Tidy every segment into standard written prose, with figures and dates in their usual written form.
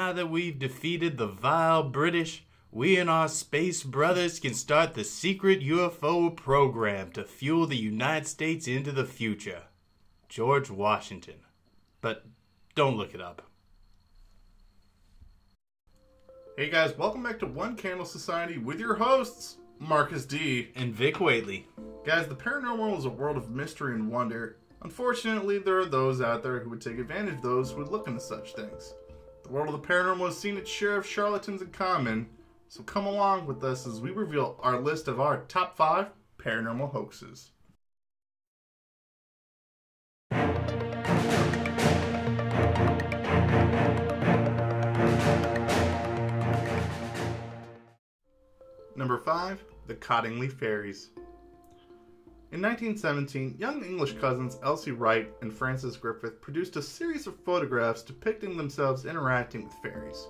now that we've defeated the vile British, we and our space brothers can start the secret UFO program to fuel the United States into the future. George Washington. But don't look it up. Hey guys, welcome back to One Candle Society with your hosts, Marcus D. And Vic Whately. Guys, the paranormal is a world of mystery and wonder. Unfortunately, there are those out there who would take advantage of those who would look into such things. The world of the paranormal has seen its share of charlatans in common, so come along with us as we reveal our list of our top 5 paranormal hoaxes. Number 5, the Cottingley Fairies. In 1917, young English cousins Elsie Wright and Frances Griffith produced a series of photographs depicting themselves interacting with fairies.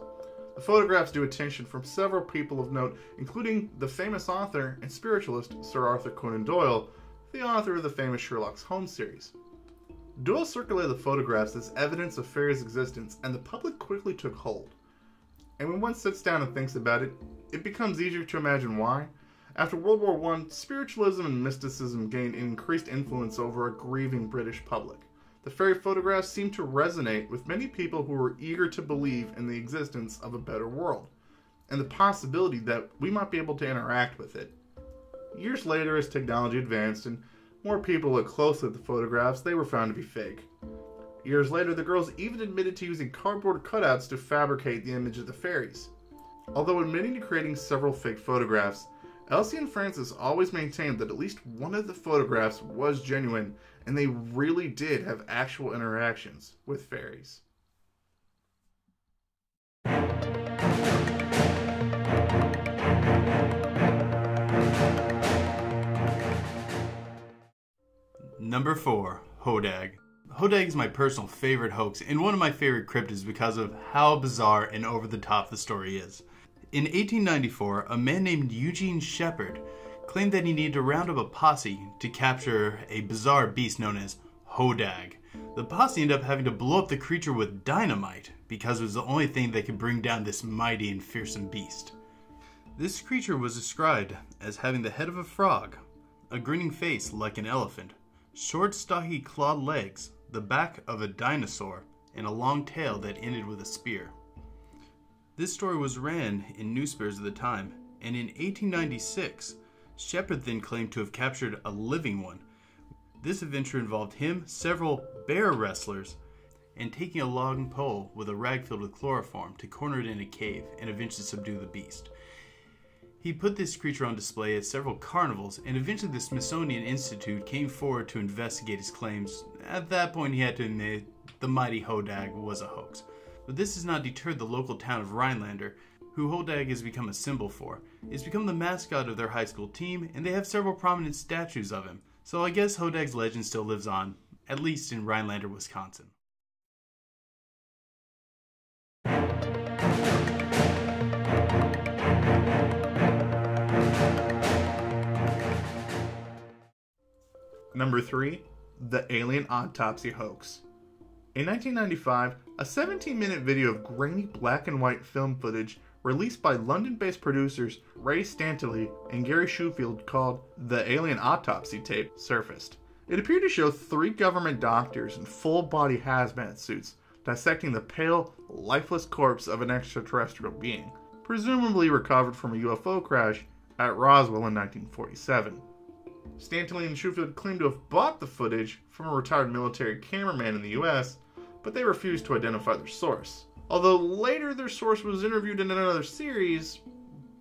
The photographs drew attention from several people of note, including the famous author and spiritualist Sir Arthur Conan Doyle, the author of the famous Sherlock Holmes series. Doyle circulated the photographs as evidence of fairies' existence, and the public quickly took hold. And when one sits down and thinks about it, it becomes easier to imagine why. After World War I, spiritualism and mysticism gained increased influence over a grieving British public. The fairy photographs seemed to resonate with many people who were eager to believe in the existence of a better world, and the possibility that we might be able to interact with it. Years later, as technology advanced and more people looked closely at the photographs, they were found to be fake. Years later, the girls even admitted to using cardboard cutouts to fabricate the image of the fairies. Although admitting to creating several fake photographs, Elsie and Frances always maintained that at least one of the photographs was genuine, and they really did have actual interactions with fairies. Number 4, Hodag. Hodag is my personal favorite hoax and one of my favorite cryptids because of how bizarre and over the top the story is. In 1894, a man named Eugene Shepard claimed that he needed to round up a posse to capture a bizarre beast known as Hodag. The posse ended up having to blow up the creature with dynamite because it was the only thing that could bring down this mighty and fearsome beast. This creature was described as having the head of a frog, a grinning face like an elephant, short stocky clawed legs, the back of a dinosaur, and a long tail that ended with a spear. This story was ran in newspapers at the time, and in 1896, Shepard then claimed to have captured a living one. This adventure involved him, several bear wrestlers, and taking a long pole with a rag filled with chloroform to corner it in a cave and eventually subdue the beast. He put this creature on display at several carnivals, and eventually the Smithsonian Institute came forward to investigate his claims. At that point, he had to admit the mighty Hodag was a hoax. But this has not deterred the local town of Rhinelander, who Hodag has become a symbol for. It's become the mascot of their high school team, and they have several prominent statues of him. So I guess Hodag's legend still lives on, at least in Rhinelander, Wisconsin. Number 3, the alien autopsy hoax. In 1995, a 17-minute video of grainy black and white film footage released by London-based producers Ray Stantley and Gary Shufield called The Alien Autopsy Tape surfaced. It appeared to show 3 government doctors in full-body hazmat suits dissecting the pale, lifeless corpse of an extraterrestrial being, presumably recovered from a UFO crash at Roswell in 1947. Stantley and Shufield claimed to have bought the footage from a retired military cameraman in the US, but they refused to identify their source. Although later their source was interviewed in another series,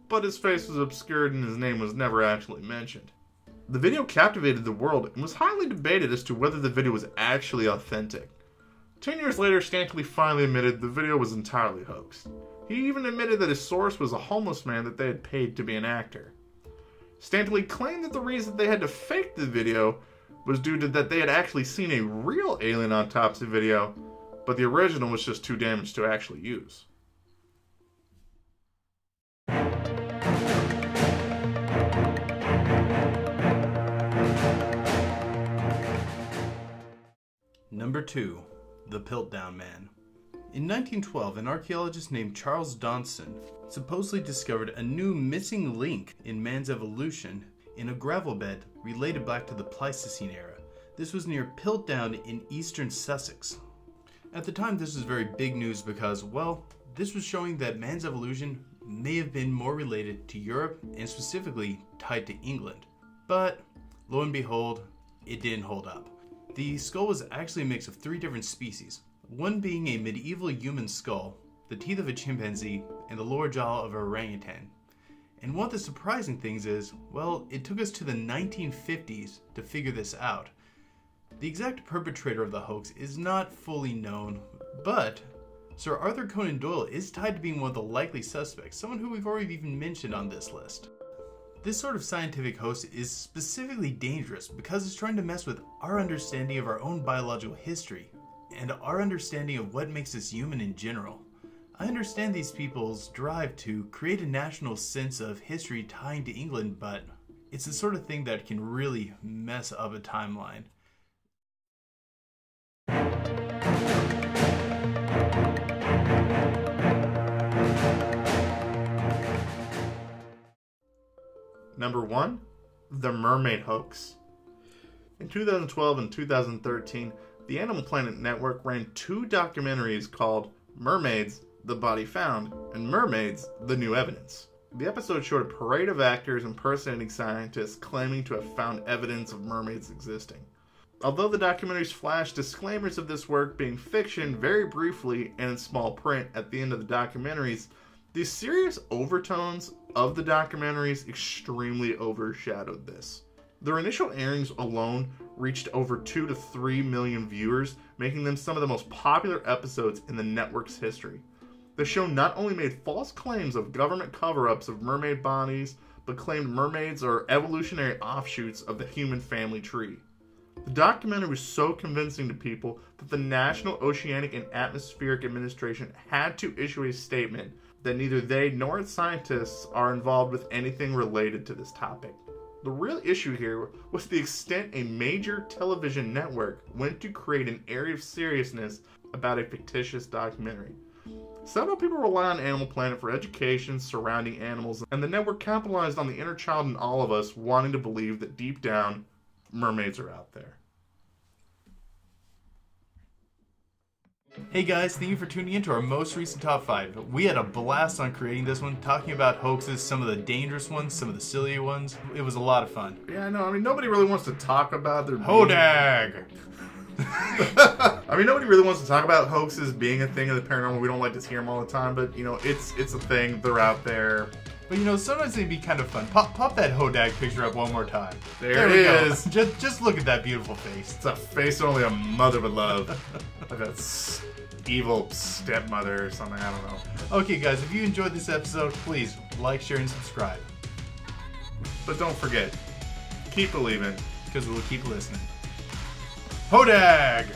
but his face was obscured and his name was never actually mentioned. The video captivated the world and was highly debated as to whether the video was actually authentic. 10 years later, Stantley finally admitted the video was entirely hoaxed. He even admitted that his source was a homeless man that they had paid to be an actor. Stantley claimed that the reason they had to fake the video was due to that they had actually seen a real alien autopsy video, but the original was just too damaged to actually use. Number 2, the Piltdown Man. In 1912, an archaeologist named Charles Dodson supposedly discovered a new missing link in man's evolution in a gravel bed related back to the Pleistocene era. This was near Piltdown in eastern Sussex. At the time, this was very big news because, well, this was showing that man's evolution may have been more related to Europe and specifically tied to England. But, lo and behold, it didn't hold up. The skull was actually a mix of 3 different species, one being a medieval human skull, the teeth of a chimpanzee, and the lower jaw of an orangutan. And one of the surprising things is, well, it took us to the 1950s to figure this out. The exact perpetrator of the hoax is not fully known, but Sir Arthur Conan Doyle is tied to being one of the likely suspects, someone who we've already even mentioned on this list. This sort of scientific hoax is specifically dangerous because it's trying to mess with our understanding of our own biological history and our understanding of what makes us human in general. I understand these people's drive to create a national sense of history tying to England, but it's the sort of thing that can really mess up a timeline. Number 1, the mermaid hoax. In 2012 and 2013, the Animal Planet Network ran 2 documentaries called Mermaids, The Body Found, and Mermaids, The New Evidence. The episode showed a parade of actors impersonating scientists claiming to have found evidence of mermaids existing. Although the documentaries flashed disclaimers of this work being fiction very briefly and in small print at the end of the documentaries, the serious overtones of the documentaries extremely overshadowed this. Their initial airings alone reached over 2 to 3 million viewers, making them some of the most popular episodes in the network's history. The show not only made false claims of government cover-ups of mermaid bodies, but claimed mermaids are evolutionary offshoots of the human family tree. The documentary was so convincing to people that the National Oceanic and Atmospheric Administration had to issue a statement that neither they nor its scientists are involved with anything related to this topic. The real issue here was the extent a major television network went to create an area of seriousness about a fictitious documentary. Several people rely on Animal Planet for education surrounding animals, and the network capitalized on the inner child in all of us wanting to believe that deep down, mermaids are out there. Hey guys, thank you for tuning in to our most recent top 5. We had a blast on creating this one, talking about hoaxes, some of the dangerous ones, some of the silly ones. It was a lot of fun. Yeah, I know. I mean, nobody really wants to talk about their... Hodag! I mean, nobody really wants to talk about hoaxes being a thing of the paranormal. We don't like to hear them all the time, but, you know, it's a thing. They're out there. But, you know, sometimes they'd be kind of fun. Pop that Hodag picture up one more time. There it is. Just look at that beautiful face. It's a face only a mother would love. Like a evil stepmother or something, I don't know. Okay, guys, if you enjoyed this episode, please like, share, and subscribe. But don't forget, keep believing. Because we'll keep listening. Hodag!